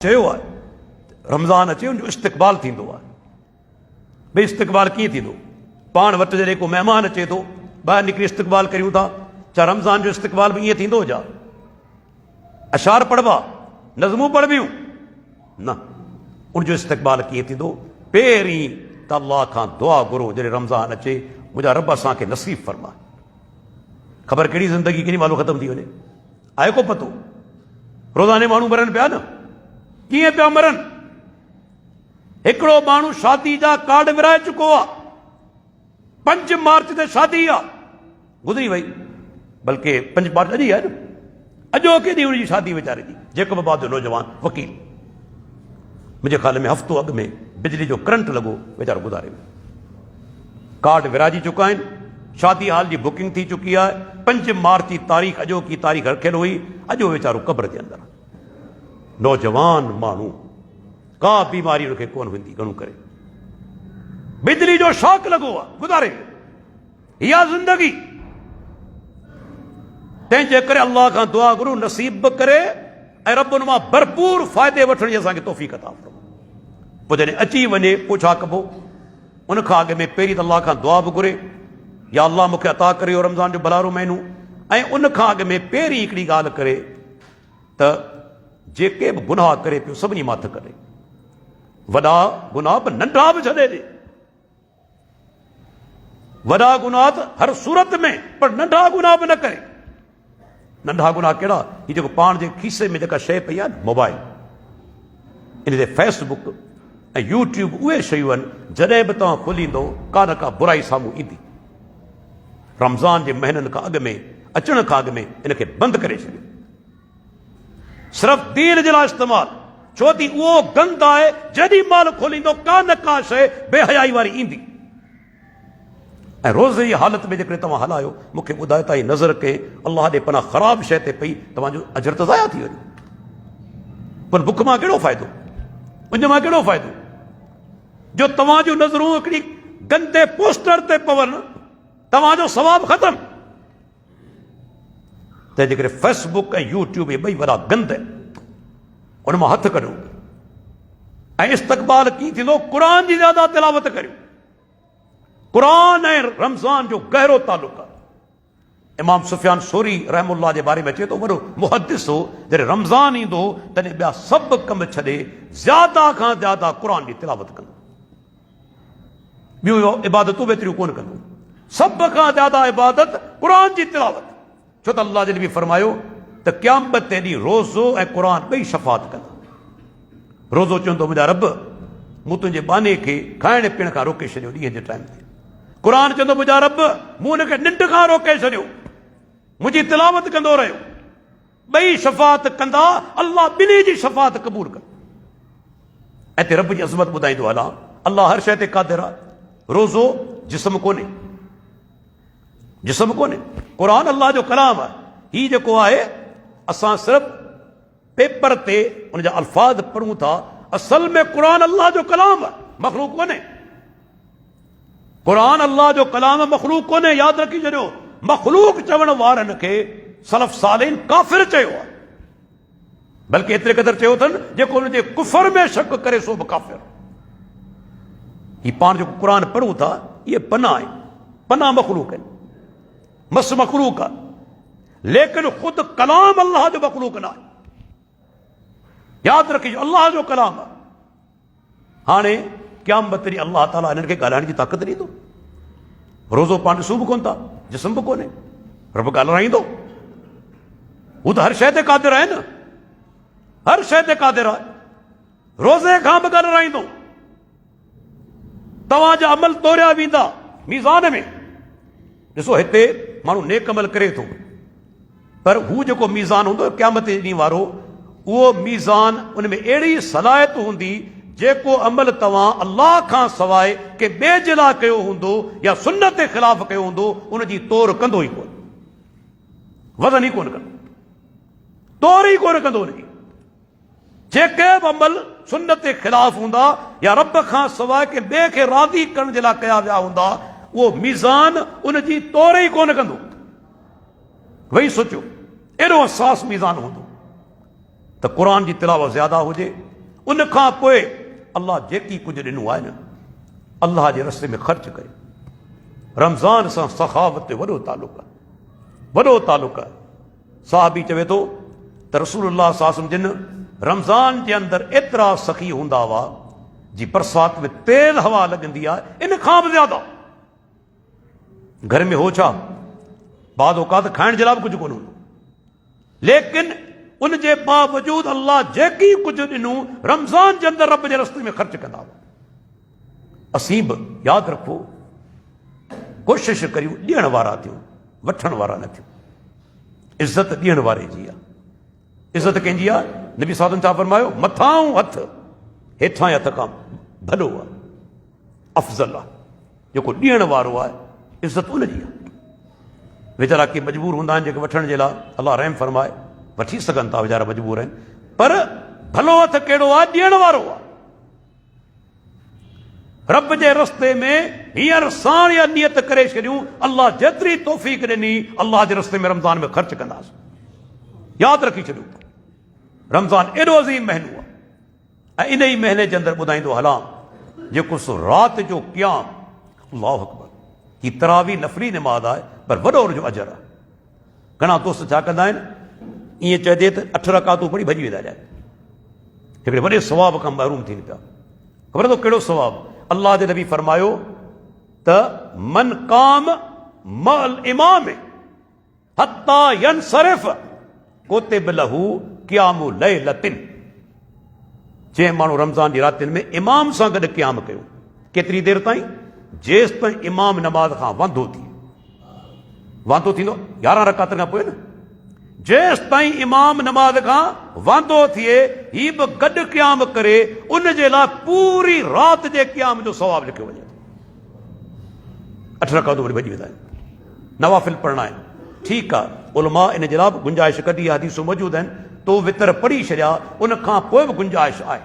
चयो आहे रमज़ान अचे उनजो इस्तक़बाल थींदो आहे। भई इस्तक़बाल कीअं थींदो? पाण वटि जॾहिं को महिमान अचे थो ॿाहिरि निकिरी इस्तक़बाल करियूं था, छा रमज़ान जो इस्तक़बाल बि ईअं थींदो छा? अशार पढ़बा, नज़मूं पढ़बियूं न, उनजो इस्तक़बाल कीअं थींदो? पहिरीं त अल्लाह खां दुआ घुरो जॾहिं रमज़ान अचे, मुंहिंजा रब असांखे नसीब फरमाए। ख़बर कहिड़ी ज़िंदगी केॾी महिल ख़तमु थी वञे, आहे को पतो? रोज़ाने माण्हू मरनि पिया न, कीअं पिया मरनि? हिकिड़ो माण्हू शादी जा कार्ड विराए चुको आहे, 5 मार्च ते शादी आहे, गुज़री वई, बल्कि 5 मार्च अॼु ई आहे न, अॼोके ॾींहुं हुनजी शादी वीचारे जी। जेकबाबाद जो नौजवान वकील, मुंहिंजे ख़्याल में हफ़्तो अॻु में बिजली जो करंट लॻो, वीचारो गुज़ारे वियो। कार्ड विराइजी चुका आहिनि, शादी हाल जी बुकिंग थी चुकी आहे, 5 मार्च जी तारीख़ अॼोकी तारीख़ रखियल हुई, अॼु वीचारो क़ब्र जे अंदरि। नौजवान माण्हू, का बीमारी उनखे कोन हूंदी, घणो करे बिजली जो शॉक लॻो आहे, गुज़ारे वियो। इहा ज़िंदगी, तंहिंजे करे अल्लाह खां दुआ घुरो नसीब करे ऐं रब उन मां भरपूर फ़ाइदे वठण जी असांखे तौफ़ीक़ अता फरमाए। पोइ जॾहिं अची वञे पोइ छा कबो? उन खां अॻु में पहिरीं त अल्लाह खां दुआ बि घुरे, या अल्लाह मूंखे अता करियो रमज़ान जो भलारो महीनो। ऐं उन खां अॻु में पहिरीं हिकिड़ी ॻाल्हि करे त जेके बि गुनाह करे पियो सभिनी मां थो करे, वॾा गुनाह बि नंढा बि छॾे ॾे। वॾा गुनाह त हर सूरत में, पर नंढा गुनाह बि न करे। नंढा गुनाह कहिड़ा? हीअ जेको पाण जे खीसे में जेका शइ पई आहे न, मोबाइल, इन ते फेसबुक ऐं यूट्यूब, उहे शयूं आहिनि, जॾहिं बि तव्हां खोलींदो का न का बुराई साम्हूं ईंदी। रमज़ान जे महीननि खां अॻु में, अचण खां अॻु में इनखे बंदि करे छॾियो, सिर्फ़ दीन जे लाइ इस्तेमालु। छो थी उहो गंद आहे, जेॾी महिल खोलींदो का न का शइ बेहयाई वारी ईंदी। ऐं रोज़ जी हालत में जेकॾहिं तव्हां हलायो, मूंखे ॿुधायो त नज़र के अल्लाह ॾे पना ख़राब शइ ते पई, तव्हांजो अजर त ज़ाया थी वञे। पर बुख मां कहिड़ो फ़ाइदो, उन मां कहिड़ो फ़ाइदो जो तव्हांजूं नज़रूं हिकिड़ी गंदे पोस्टर ते पवनि, तव्हांजो सवाबु ख़तमु। तंहिंजे करे फेसबुक ऐं यूट्यूब, इहे ॿई वॾा गंद आहिनि, उन मां हथु कढो। ऐं इस्तक़बाल कीअं थींदो? क़ुर जी ज़्यादा तिलावत करियो। क़ुर ऐं रमज़ान जो गहरो तालुक़ आहे। इमाम सुफ़ियान सोरी रहमुल्लाह जे बारे में चए थो, वॾो मुहद्दिस हो, जॾहिं रमज़ान ईंदो तॾहिं ॿिया सभु कम छॾे ज़्यादा खां ज़्यादा क़ुर जी तिलावत कंदो, ॿियूं इबादतूं बेतरियूं कोन कंदो, सभ खां ज़्यादा इबादत क़ुर जी तिलावत। छो त अल्लाह जॾहिं बि फरमायो त क़यामत ते ॾींहुं रोज़ो ऐं क़ुर ॿई शफ़ाअत कंदा। रोज़ो चवंदो, मुंहिंजा रब, मूं तुंहिंजे बाने खे खाइण पीअण खां रोके छॾियो ॾींहं जे टाइम ते। क़ुर चवंदो, मुंहिंजा रब, मूं हुनखे निंड खां रोके छॾियो, मुंहिंजी तिलावत कंदो रहियो। ॿई शफ़ाअत कंदा, अल्लाह ॿिन्ही जी शफ़ाअत क़बूल कंदो। ऐं ते रब जी अज़मत ॿुधाईंदो हलां, अल्लाह हर शइ ते क़ादिर आहे। रोज़ो जिस्म कोन्हे, जिस्म कोन्हे, क़ुर अल्लाह जो कलाम आहे। हीउ जेको आहे असां सिर्फ़ पेपर ते उनजा अल्फाज़ पढ़ूं था, असल में क़ुर अल्लाह जो कलाम आहे, मख़लूक कोन्हे। क़ुर अल्लाह जो कलाम, मख़लूक कोन्हे, यादि रखी छॾियो। मख़लूक चवण वारनि खे सलफ़ सालिहीन काफ़िर चयो आहे, बल्कि एतिरे क़दुरु चयो अथनि जेको हुनजे कुफ़र में शक करे सो बि काफ़िर। हीउ पाण जेको क़ुर पढ़ूं था, इहे पना आहिनि, पना मख़लूक आहिनि, मस मख़लूक आहे, लेकिन ख़ुदि कलाम अल्लाह जो मख़लूक न आहे। यादि रखिजो, अल्लाह जो कलाम आहे। हाणे क़यामत ॾींहुं अल्लाह ताला हिननि खे ॻाल्हाइण जी ताक़त ॾींदो। रोज़ो पाण ॾिसूं बि कोन था, जिस्म बि कोन्हे, रब ॻाल्हाईंदो। हू त हर शइ ते क़ादिर आहे न, हर शइ ते क़ादिर आहे, रोज़े खां बि ॻाल्हाईंदो। तव्हांजा अमल तोरिया वेंदा मीज़ान में। ॾिसो, हिते माण्हू नेक अमल करे थो, पर हू जेको मीज़ान हूंदो क़यामत जे ॾींहुं वारो, उहो मीज़ान, उन में अहिड़ी सलाहियत हूंदी, जेको अमल तव्हां अल्लाह खां सवाइ के ॿिए जे लाइ कयो हूंदो या सुन्नत जे ख़िलाफ़ कयो हूंदो, उनजी तोड़ कंदो ई कोन, वज़न ई कोन कंदो, तोड़ ई कोन कंदो उनजी। जेके बि अमल सुन्नत जे ख़िलाफ़ हूंदा या रब खां सवाइ के ॿिए खे राज़ी करण जे लाइ कया विया हूंदा, उहो मीज़ान उनजी तोड़ ई कोन कंदो। वेही सोचियो, एॾो हसास मीज़ान हूंदो, त क़ुर जी तिलावत ज़्यादा हुजे। उन खां पोइ अल्लाह जेकी कुझु ॾिनो आहे न, अल्लाह जे रस्ते में ख़र्च करे। रमज़ान सां सखावत ते वॾो तालुक़ आहे, वॾो तालुक़ आहे। साहबी चवे थो त रसूलुल्लाह सल्लल्लाहु अलैहि वसल्लम जिन रमज़ान जे अंदरि एतिरा सखी हूंदा हुआ जी बरसात में तेज़ हवा लॻंदी आहे, इन खां बि ज़्यादा। घर में हो छा, बाद औकात खाइण जे लाइ बि कुझु कोन हूंदो, लेकिन उन जे बावजूद अल्लाह जेकी कुझु ॾिनो रमज़ान जे अंदरि रब जे रस्ते में ख़र्च कंदा हुआ। असीं बि यादि रखो, कोशिशि करियूं ॾियण वारा थियूं, वठण वारा न थियूं। इज़त ॾियण वारे जी आहे, इज़त कंहिंजी आहे? नबी साधन छा फरमायो, मथां हथ हेठां हथ खां भलो आहे, अफ़ज़ल आहे। जेको ॾियण वारो आहे इज़त उनजी आहे। वीचारा के मजबूर हूंदा आहिनि जेके वठण जे लाइ, अल्लाह रहम फरमाए, वठी सघनि था, वीचारा मजबूर आहिनि, पर भलो हथ कहिड़ो आहे? ॾियण वारो आहे। रब जे रस्ते में हींअर साण या नियत करे छॾियूं, अल्लाह जेतिरी तौफ़ीक़ ॾिनी अल्लाह जे रस्ते में रमज़ान में ख़र्च कंदासीं। यादि रखी छॾियूं, रमज़ान एॾो अज़ीम महीनो आहे। ऐं इन ई महीने जे अंदरि ॿुधाईंदो हलां, जेको सो राति जो क़याम, अल्लाहु अकबर, ही तरावी नफ़ली निमाज़ आहे, पर वॾो हुनजो अजर आहे। घणा दोस्त छा कंदा आहिनि, ईअं चइजे त 8 रकातूं पढ़ी भॼी वेंदा आहिनि, हिकिड़े वॾे सवाब खां महरूम थियनि पिया। ख़बर अथव कहिड़ो सवाब? अल्लाह जे नबी फरमायो त मन काम मअल इमाम हत्ता यनसरिफ कुतिब लहू क़यामु लैलतिन। जंहिं माण्हू रमज़ान जी रातिनि में इमाम सां गॾु क़याम कयो, केतिरी देरि ताईं? जेसि ताईं इमाम नमाज़ खां वांदो थिए। वांदो थींदो 11 रकात खां पोइ न, जेसि ताईं इमाम नमाज़ खां वांदो थिए ही बि गॾु क़याम करे, उन जे लाइ पूरी राति जे क़याम जो सवाब लिखियो वञे। 8 रकातूं वरी भॼी वेंदा आहिनि, नवाफ़िल पढ़णा आहिनि। ठीकु आहे, उलमा इन जे लाइ गुंजाइश कढी, हदीसूं मौजूदु आहिनि, तो वितर पढ़ी छॾिया, उन खां पोइ बि गुंजाइश आहे।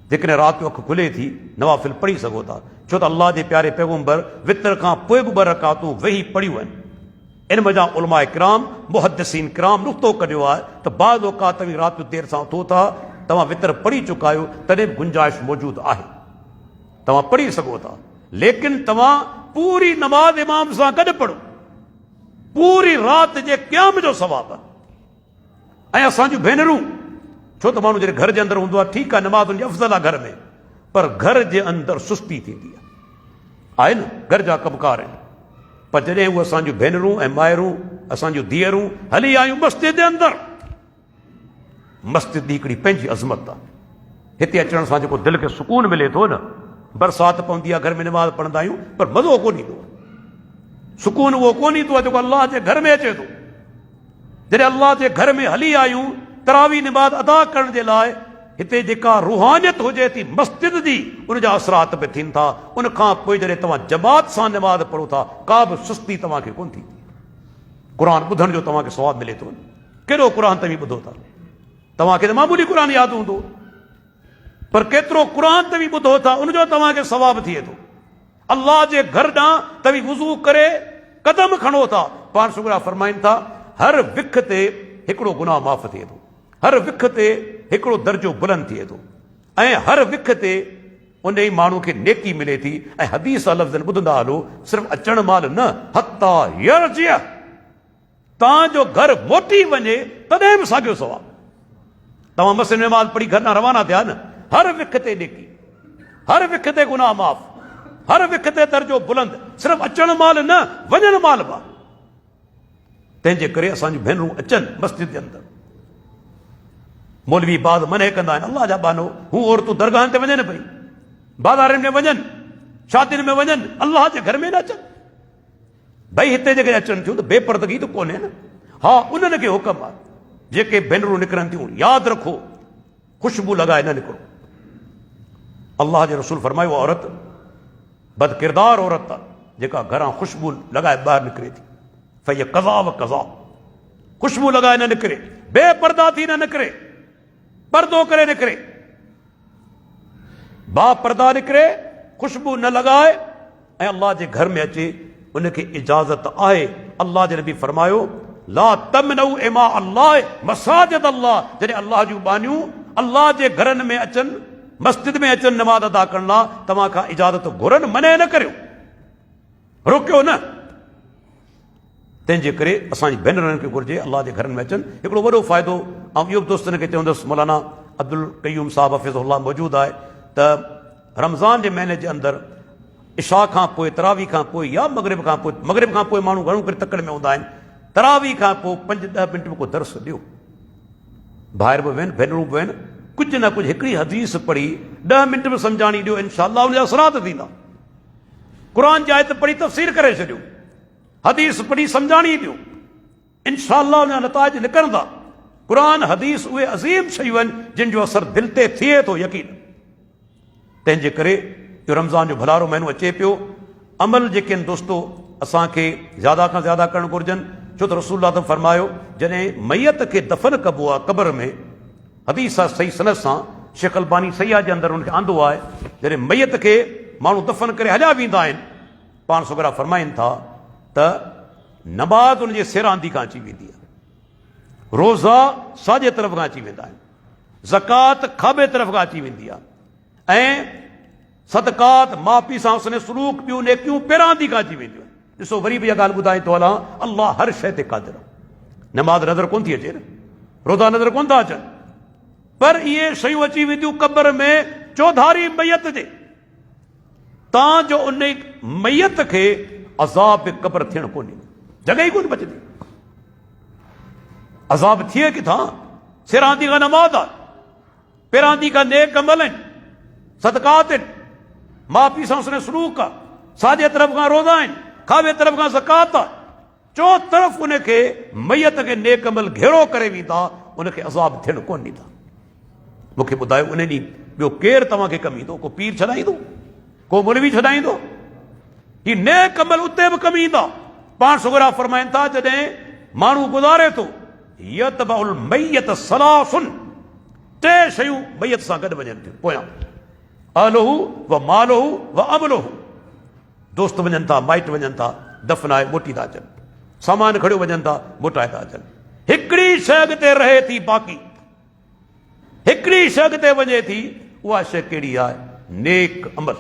जेकॾहिं राति जो अखि खुले थी नवाफ़िल पढ़ी सघो था, छो त अल्लाह जे प्यारे पैगम्बर वितर खां पोइ बि 2 रकातूं वेही पढ़ियूं आहिनि। इन वजह उलमा किराम मुहद्दिसीन किराम नुक़्तो कढियो आहे त बाद औकात तव्हां राति जो देरि सां उथो था, तव्हां वितर पढ़ी चुका आहियो, तॾहिं बि गुंजाइश मौजूदु आहे, तव्हां पढ़ी सघो था। लेकिन तव्हां पूरी नमाज़ इमाम सां गॾु पढ़ो, पूरी राति जे क़याम जो सवाब। ऐं असांजूं भेनरूं, छो त माण्हू जॾहिं घर जे अंदरि हूंदो आहे, ठीकु आहे, नमाज़ उनजी अफ़ज़ल आहे घर में, पर घर जे अंदरि सुस्ती थींदी आहे न, घर जा कमकार आहिनि। पर जॾहिं उहे असांजूं भेनरूं ऐं माइरूं, असांजूं धीअरूं हली आयूं मस्जिद जे अंदरि, मस्जिद जी हिकिड़ी पंहिंजी अज़मत आहे। हिते अचण सां जेको दिलि खे सुकून मिले थो न, बरसाति पवंदी आहे, घर में नमाज़ पढ़ंदा आहियूं, पर मज़ो कोन ईंदो, सुकून उहो कोन ईंदो आहे जेको अल्लाह जे घर में अचे थो। जॾहिं अल्लाह जे घर में हली आयूं तरावी नमाज़ अदा करण जे लाइ, हिते जेका रूहानियत हुजे थी मस्जिद जी, उन जा असरात बि थियनि था। उन खां पोइ जॾहिं तव्हां जमात सां नमाज़ पढ़ो था, का बि सुस्ती तव्हांखे कोन थींदी। क़ुर ॿुधण जो तव्हांखे सवाब मिले थो। केॾो क़ुर तव्हीं ॿुधो था, तव्हांखे त मामूली क़ुर यादि हूंदो, पर केतिरो क़ुर तव्हीं ॿुधो था, उनजो तव्हांखे सवाब थिए थो। अल्लाह जे घर ॾांहुं तव्हीं वुज़ू करे कदम खणो था, पाण सुगरा फरमाइनि था, हर विख ते हिकिड़ो गुनाह माफ़ थिए थो, हर विख ते हिकिड़ो दर्जो बुलंद थिए थो, ऐं हर विख ते उन ई माण्हू खे नेकी मिले थी। ऐं हदीस लफ़्ज़नि ॿुधंदा हलो, सिर्फ़ु अचण महिल न, हत्ता यरजिअ, तव्हांजो घर मोटी वञे तॾहिं बि साॻियो सवाब। तव्हां मस्जिद में नमाज़ पढ़ी घर रवाना थिया न, हर विख ते नेकी, हर विख ते गुनाह माफ़, हर विख ते दर्जो बुलंद, सिर्फ़ु अचण महिल न, वञण महिल बि। तंहिंजे करे असांजूं भेनरूं अचनि मस्जिद जे अंदरि। मौलवी बाद मने कंदा आहिनि, अल्लाह जा बानो, हू औरतूं दरगाहनि ते वञनि पई, बाज़ारनि में वञनि, शादियुनि में वञनि, अल्लाह जे घर में न अचनि। भई हिते जेके अचनि थियूं त बेपर्दगी त कोन्हे न। हा, उन्हनि खे हुकम आहे, जेके भेनरूं निकिरनि थियूं, यादि रखो ख़ुशबू लॻाए न निकिरो। अल्लाह जे रसूल फरमायो, औरत बद किरदार औरत आहे जेका घरां ख़ुशबू लॻाए ॿाहिरि निकिरे थी, फय कज़ा व कज़ा, ख़ुशबू लॻाए न निकिरे, बेपर्दा थी न निकिरे, पर्दो करे निकिरे, बापर्दा निकिरे, ख़ुशबू न लॻाए ऐं अल्लाह जे घर में अचे, उनखे इजाज़त आहे। अल्लाह जे नबी फरमायो, ला तमनऊ इमा अल्लाह मसाजिद अल्लाह, जॾहिं अल्लाह जूं बानियूं अल्लाह जे घरनि में अचनि, मस्जिद में अचनि नमाज़ अदा करण लाइ, तव्हां खां इजाज़त घुरनि, मने न करियो, रोकियो न। तंहिंजे करे असांजी भेनरुनि खे घुरिजे अल्लाह जे घरनि में अचनि। हिकिड़ो वॾो फ़ाइदो, ऐं इहो बि दोस्तनि खे चवंदुसि, मौलाना अब्दुल क़यूम साहिबु हफ़िज़ुल्लाह मौजूदु आहे, त रमज़ान जे महीने जे अंदरि इशा खां पोइ, तरावी खां पोइ या मगरिब खां पोइ माण्हू घणो करे तकड़ में हूंदा आहिनि, तरावी खां पोइ 5-10 मिंट में को दर्स ॾियो। ॿाहिरि बि वेहनि, भेनरूं बि वेहनि, कुझु न कुझु हिकिड़ी हदीस पढ़ी 10 मिंट में सम्झाणी ॾियो, इंशाअल्लाह उन जा असरात थींदा। क़ुर जी आयत पढ़ी तफ़सीर करे छॾियो, हदीस पढ़ी सम्झाणी ॾियो, इंशाअल्लाह उन जा नताइज निकिरंदा। क़ुर हदीस उहे अज़ीम शयूं आहिनि जिन जो असरु दिलि ते थिए थो, यकीन। तंहिंजे करे इहो रमज़ान जो भलारो महीनो अचे पियो, अमल जेके आहिनि दोस्तो असांखे ज़्यादा खां ज़्यादा करणु घुरिजनि, छो त रसूलुल्लाह त फरमायो जॾहिं मैयत खे दफ़न कबो आहे क़ब्र में, हदीस आहे सही सनद सां, शेख अलबानी सयाह जे अंदरि हुनखे आंदो आहे, जॾहिं मैयत खे माण्हू दफ़न करे हलिया वेंदा आहिनि, पाण सुगरा फरमाइनि था त नमाज़ हुनजे सिरांदी खां अची वेंदी आहे, रोज़ा साॼे तरफ़ खां अची वेंदा आहिनि, ज़कात खाॿे तरफ़ खां अची वेंदी आहे, ऐं सदकात माउ पीउ सां उसने सलूक ॿियूं नेकियूं पहिरांदी खां अची वेंदियूं आहिनि। ॾिसो वरी बि इहा ॻाल्हि ॿुधाए थो हलां, अल्लाह हर शइ ते क़ादिर आहे। नमाज़ नज़र कोन थी अचे न, रोज़ा नज़र कोन था अचनि, पर इहे शयूं अची वेंदियूं क़ब्र में चौधारी मैयत जे। तव्हांजो उन मैयत खे अज़ाब क़ब्र थियणु कोन ॾींदो, जॻह ई कोन बचंदी। अज़ाब थिए किथां? सिरांदी खां नमाज़ आहे, पहिरांदी खां नेक अमल आहिनि, सदकात आहिनि, माउ पीउ सां उसने सलूक आहे, साॼे तरफ़ खां रोज़ा आहिनि, खाॿे तरफ़ खां ज़कात आहे, चो तरफ़ उनखे मैयत खे नेक अमल घेरो करे वेंदा, उनखे अज़ाब थियणु कोन ॾींदा। मूंखे ॿुधायो उन ॾींहुं ॿियो केरु तव्हांखे कमु ईंदो? को पीर छॾाईंदो, को मुलवी छॾाईंदो? ही नेक अमल उते बि कमु ईंदा। पाण सुगरा फरमाइनि था जॾहिं माण्हू गुज़ारे थो, यतबउल मैयत सलासुन, 3 शयूं मैयत सां गॾु वञनि थियूं पोयां, अहलहू व मालहू व अमलहू। दोस्त वञनि था, माइट वञनि था, दफ़नाए मोटी था अचनि, सामान खड़ियो वञनि था, मोटाए था अचनि। हिकिड़ी शइ अॻिते रहे थी, बाक़ी हिकिड़ी शइ अॻिते वञे थी, उहा शइ कहिड़ी आहे? नेक अमल।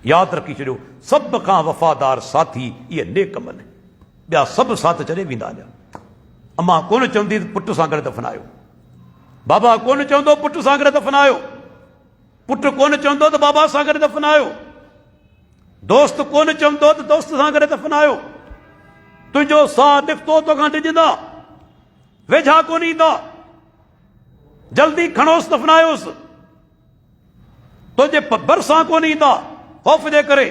यादि रखी छॾियो, सभ खां वफ़ादार साथी इहे नेक अमल आहिनि, ॿिया सभु साथ छॾे वेंदा। अम्मा कोन चवंदी त पुट सां गॾु दफ़नायो, बाबा कोन चवंदो पुट सां गॾु दफ़नायो, पुट कोन चवंदो त बाबा सां गॾु दफ़नायो, दोस्त कोन चवंदो त दोस्त सां गॾु दफ़नायो। तुंहिंजो साह निकितो तोखां डिॼंदा, वेझा कोन ईंदा, जल्दी खणोसि दफ़नायोसि, तुंहिंजे भरिसां कोन ईंदा ख़ौफ़ जे करे।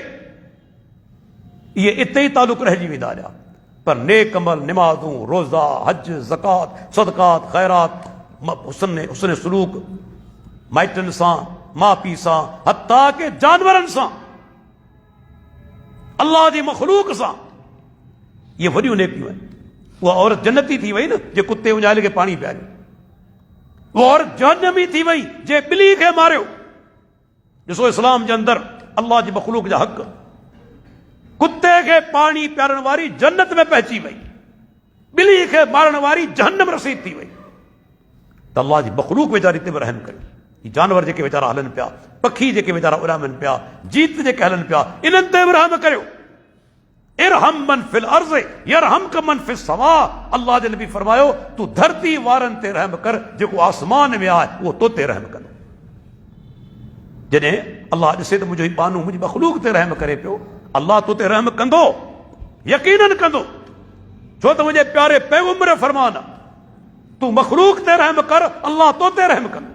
इहे इते ई तालुक रहिजी वेंदा ॼा। पर नेक अमल, निमाज़ूं, रोज़ा, हज, ज़कात, सदकात, ख़ैरात, हुस्न सलूक, माइटनि सां, माउ पीउ सां, हत्ता के जानवरनि सां, अल्लाह जी मख़लूक सां, इहे वॾियूं नेकियूं आहिनि। उहा औरत जन्नती थी वई न जे कुते उञाले खे पाणी पियारियो, उहा औरत जहन्नमी थी वई जे ॿिली खे मारियो। ॾिसो इस्लाम जे अंदरि अल्लाह जी मख़लूक जा हक़, कुते खे पाणी पियारण वारी जन्नत में पहुची वई, ॿिली खे मारण वारी जहन्नम रसीद थी वई। त अल्लाह जी मख़लूक वेचारी ते बि रहम करियो। ही जानवर जेके वीचारा हलनि पिया, पखी जेके वीचारा उॾामनि पिया, जीत जेके हलनि पिया, इन्हनि ते बि रहम करियो। इरहम मन फिल अर्ज़ यरहमक मन फिस समा। अल्लाह जे नबी फरमायो, तूं धरती वारनि ते रहम कर, जेको आसमान में आहे उहो तो ते रहम कंदो। जॾहिं अल्लाह ॾिसे त मुंहिंजो ही बानू मुंहिंजी मख़लूक ते रहम करे पियो, अल्लाह तो ते रहम कंदो, यकीनन कंदो, छो त मुंहिंजे प्यारे पैगंबर फरमान आहे, तूं मख़लूक ते रहम कर, अल्लाह तो ते रहम कंदो।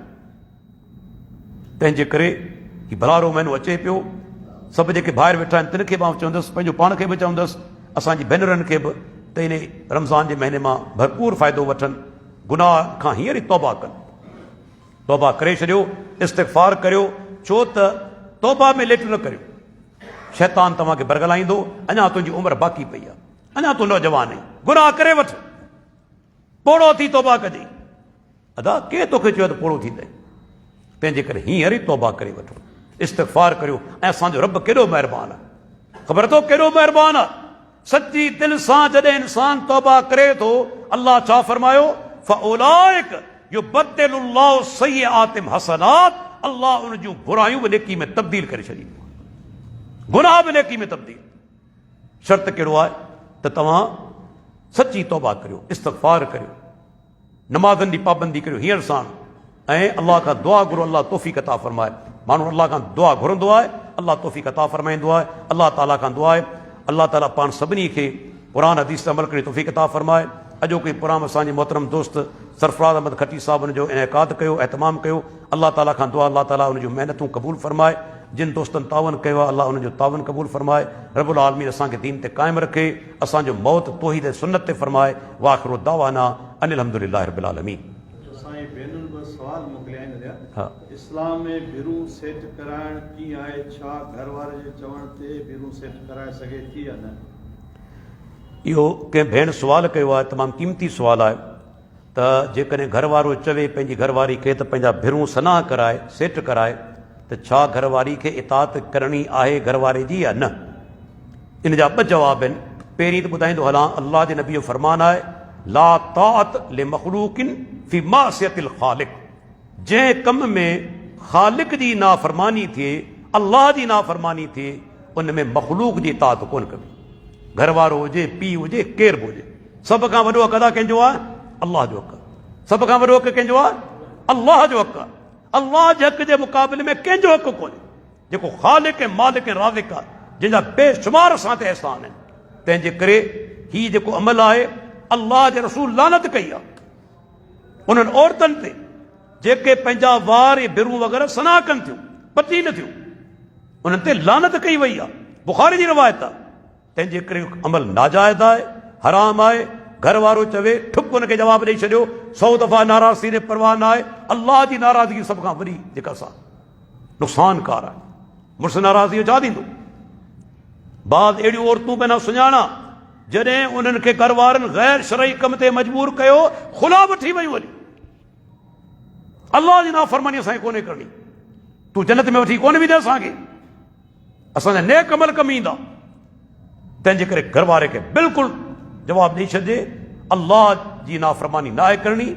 तंहिंजे करे ही भलारो महीनो अचे पियो, सभु जेके ॿाहिरि वेठा आहिनि तिन खे मां चवंदुसि, पंहिंजो पाण खे बि चवंदुसि, असांजी भेनरुनि खे बि त इन रमज़ान जे महीने मां भरपूर फ़ाइदो वठनि, गुनाह खां हींअर ई तौबा कनि, तौबा करे छॾियो, इस्तिग़फ़ार करियो, छो त तौबा में लेट न करियो, शैतान तव्हांखे बरगलाईंदो। अञा तुंहिंजी उमिरि बाक़ी पई आहे, अञा तूं नौजवान आहीं, गुनाह करे वठ, पोड़ो थी तौबा कजे। अदा केरु तोखे चयो त पोड़ो थींदे? तंहिंजे करे हींअर ई तौबा करे वठो, इस्तिग़फ़ार करियो। ऐं असांजो रब केॾो महिरबान आहे, ख़बर अथव केॾो महिरबान आहे। सच्ची दिल सां जॾहिं इंसान तौबा करे थो, अल्लाह छा फरमायो, फउलाइक युबद्दिलुल्लाहु सय्यआतिहिम हसनात, अल्लाह उन जूं बुरायूं बि नेकी में तब्दील करे छॾींदो, गुनाह बि नेकी में तब्दील। शर्त कहिड़ो आहे त तव्हां सची तौबा करियो, इस्तग़फ़ार करियो, नमाज़नि जी पाबंदी करियो हींअर साण, ऐं अल्लाह खां दुआ घुरो, अल्लाह तौफ़ीक़ अता फरमाए। माण्हू अल्लाह खां दुआ घुरंदो आहे, अल्लाह तौफ़ीक़ अता फरमाईंदो आहे। अल्लाह ताला खां दुआ आहे अल्लाह ताला पाण सभिनी खे क़ुरान हदीस ते अमल करे तौफ़ीक़ अता फरमाए। अॼोके प्रोग्राम असांजे मोहतरम दोस्त सरफराज़ अहमद खटी साहब उनजो इनेकाद कयो, एहतमाम कयो। अल्लाह ताला खां दुआ अल्लाह ताला उन जूं महिनतूं क़बूल फरमाए। जिन दोस्तनि तावन कयो आहे अल्लाह उनजो तावन क़बूल फरमाए। रब्बुल आलमीन असांखे दीन ते क़ाइमु रखे, असांजो मौत तौहीद सुन्नत ते फरमाए। वाखिरु दावाना अनिल हम्दुलिल्लाहि रब्बिल आलमीन। असांजी भेनरुनि ॿ सुवाल मोकिलिया आहिनि रहिया। हा, इस्लाम में बिरूं सेट कराइण कीअं आहे? छा घर वारे जे चवण ते बिरूं सेट कराए सघे थी या न? इहो कंहिं भेण सुवाल कयो आहे, तमामु क़ीमती सुवाल आहे त जेकॾहिं घर वारो चवे पंहिंजी घरवारी खे त पंहिंजा बिरूं सनाह कराए, सेट कराए, त छा घरवारी खे इताअत करणी आहे घरवारे जी या न? इन जा ॿ जवाब आहिनि। पहिरीं त ॿुधाईंदो हलां, अल्लाह जे नबी जो फरमान आहे, ला ताअत लिमखलूकिन फी मासियतिल खालिक। जंहिं कम में ख़ालिक जी नाफ़रमानी थिए, अल्लाह जी नाफ़रमानी थिए, उन में मखलूक जी इताअत कोन कबी। घर वारो हुजे, पीउ हुजे, केर बि हुजे, सभ खां वॾो हक़ अदा कंहिंजो आहे? अल्लाह जो हक़। सभ खां वॾो हक़ कंहिंजो आहे? अल्लाह जो हक़ आहे। अल्लाह जे हक़ जे मुक़ाबले में कंहिंजो हक़ कोन्हे। जेको ख़ालिक ऐं मालिक ऐं राज़िक़ आहे, जंहिंजा बेशुमार असां ते अहसान आहिनि। तंहिंजे करे हीउ जेको अमल आहे, अल्लाह जे रसूल लानत कई आहे उन्हनि औरतुनि ते जेके पंहिंजा वार ऐं बिरूं वग़ैरह सनाह कनि थियूं, पती न थियूं, उन्हनि ते लानत कई वई आहे। बुखारी जी रिवायत आहे। तंहिंजे करे अमल नाजाइज़ आहे, हराम आहे। घर वारो चवे, ठुक हुनखे जवाबु ॾेई छॾियो। 100 दफ़ा नाराज़गी ने परवाह न आहे। अल्लाह जी नाराज़गी सभ खां वॾी जेका असां नुक़सानकार आहे। मुड़ुसु नाराज़गी छा थींदो? बाद अहिड़ियूं औरतूं बि न सुञाणा, जॾहिं उन्हनि खे घर वारनि ग़ैर शरई कम ते मजबूर कयो, खुला वठी वयूं। वरी अल्लाह जी नाफ़रमानी असांखे कोन्हे करणी। तूं जन्नत में वठी कोन्हे वेंदे असांखे, असांजा नेक अमल कमु ईंदा। तंहिंजे करे घर वारे खे बिल्कुलु जवाबु ॾेई छॾिजे, अल्लाह जी नाफ़रमानी न आहे करणी।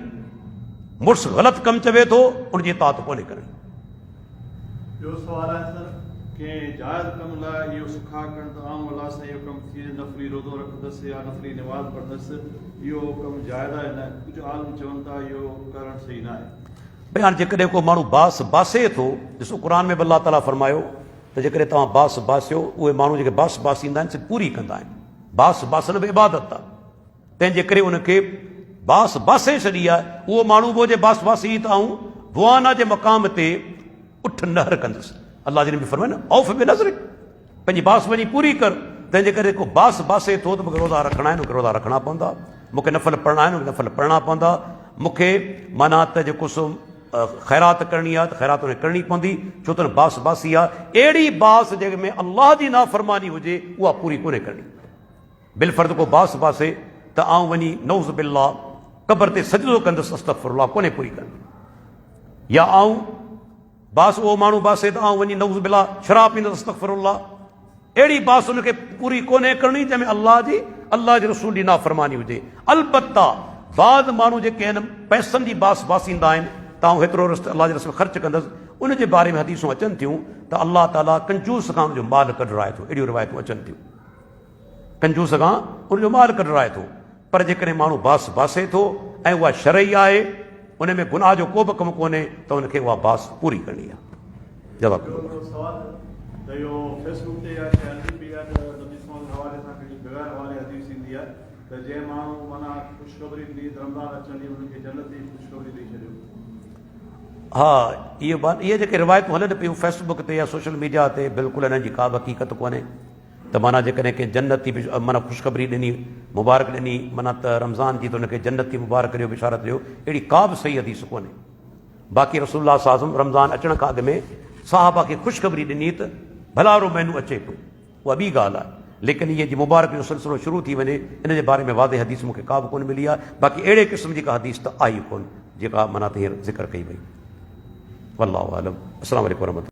मुड़ुसु ग़लति कमु चवे थो, उनजी इताअत कोन्हे करणी। ॿियो सुवाल आहे सर, कंहिं जाइज़ कम लाइ इहो सिखा कनि त आम अलाह सां इहो कमु थी नफ़ली रोज़ो रखंदसि या नफ़ली निमाज़ पढ़ंदसि, इहो कमु जाइज़ आहे न? कुझु आलिम चवनि था इहो करणु सही न आहे। भई हाणे जेकॾहिं को माण्हू बास बासे थो, ॾिसो क़ुर में बि अल्लाह ताला फरमायो त जेकॾहिं तव्हां बास बासियो, उहे माण्हू जेके बास बासींदा आहिनि से पूरी कंदा आहिनि। बास बासण बि इबादत आहे। तंहिंजे करे उनखे बास बासे छॾी आहे। उहो माण्हू बि हुजे बास बासी त आऊं बुआना जे मक़ाम ते उठ नहर कंदुसि। अल्लाह जे नबी फरमाए न, औफ़ बिनज़रिक, पंहिंजी बास वञी पूरी कर। तंहिंजे करे को बास बासे थो त मूंखे रोज़ा रखणा आहिनि, मूंखे रोज़ा रखणा पवंदा। मूंखे नफ़ल पढ़णा आहिनि, मूंखे नफ़ल पढ़णा पवंदा। मूंखे माना त जेको सो ख़ैरात करणी आहे त ख़ैरात उनखे करणी पवंदी, छो त बास बासी आहे। अहिड़ी बास जंहिंमें अल्लाह जी नाफ़रमानी हुजे, उहा पूरी कोन्हे करणी। बिलफर्द को बास बासे त आऊं वञी नऊज़ बिल्लाह क़बर ते सजदो कंदुसि, अस्तग़फिरुल्लाह, कोन्हे पूरी करणी। या आऊं बास उहो माण्हू बासे त आऊं वञी नऊज़ बिल्लाह शराब पींदुसि, अस्तग़फिरुल्लाह। अहिड़ी बास उनखे पूरी कोन्हे करणी जंहिंमें अल्लाह जे रसूल जी नाफ़रमानी हुजे। अलबत्ता बाद माण्हू जेके आहिनि पैसनि जी बास बासींदा आहिनि, तव्हां हेतिरो अल्लाह जे रसूल ख़र्च कंदुसि, उनजे बारे में हदीसूं अचनि थियूं त अल्लाह ताला कंजूस खां उनजो माल कढराए थो। अहिड़ियूं रिवायतूं अचनि थियूं, कंजूस खां उनजो माल कढराए थो। पर जेकॾहिं माण्हू बास बासे थो ऐं उहा शरई आहे, उन में गुनाह जो को बि कमु कोन्हे, त उनखे उहा बास पूरी करणी आहे। जवाबु त इहो फेसबुक ते या नबी हवाले सां बग़ैर हवाले हदीस ईंदी आहे त जंहिं माण्हू माना ख़ुशख़बरी ॾी रमज़ान अचनि उनखे जन्नत जी ख़ुशख़बरी ॾेई छॾियो। हा, इहे जेके रिवायतूं हलनि पियूं फेसबुक ते या सोशल मीडिया ते, बिल्कुलु हिननि जी का बि हक़ीक़त कोन्हे। त माना जेकॾहिं कंहिं जन्नती माना ख़ुशख़बरी ॾिनी, मुबारक ॾिनी, माना त रमज़ान जी त हुनखे जन्नती मुबारक ॾियो, बिशारत ॾियो, अहिड़ी का बि सही हदीस कोन्हे। बाक़ी रसूलुल्लाह सल्लल्लाहु अलैहि वसल्लम रमज़ान अचण खां अॻु में साहबा खे ख़ुशख़बरी ॾिनी त भलारो महीनो अचे पियो, उहा ॿी ॻाल्हि आहे। लेकिन इहे जी मुबारक जो सिलसिलो शुरू थी वञे, इन जे बारे में वादे हदीस मूंखे का बि कोन मिली आहे। बाक़ी अहिड़े क़िस्म जी का हदीस त आई कोन जेका माना त हींअर ज़िक्र कई वई। वल्लाहु आलम। अस्सलामु अलैकुम वरहमतुल्लाह।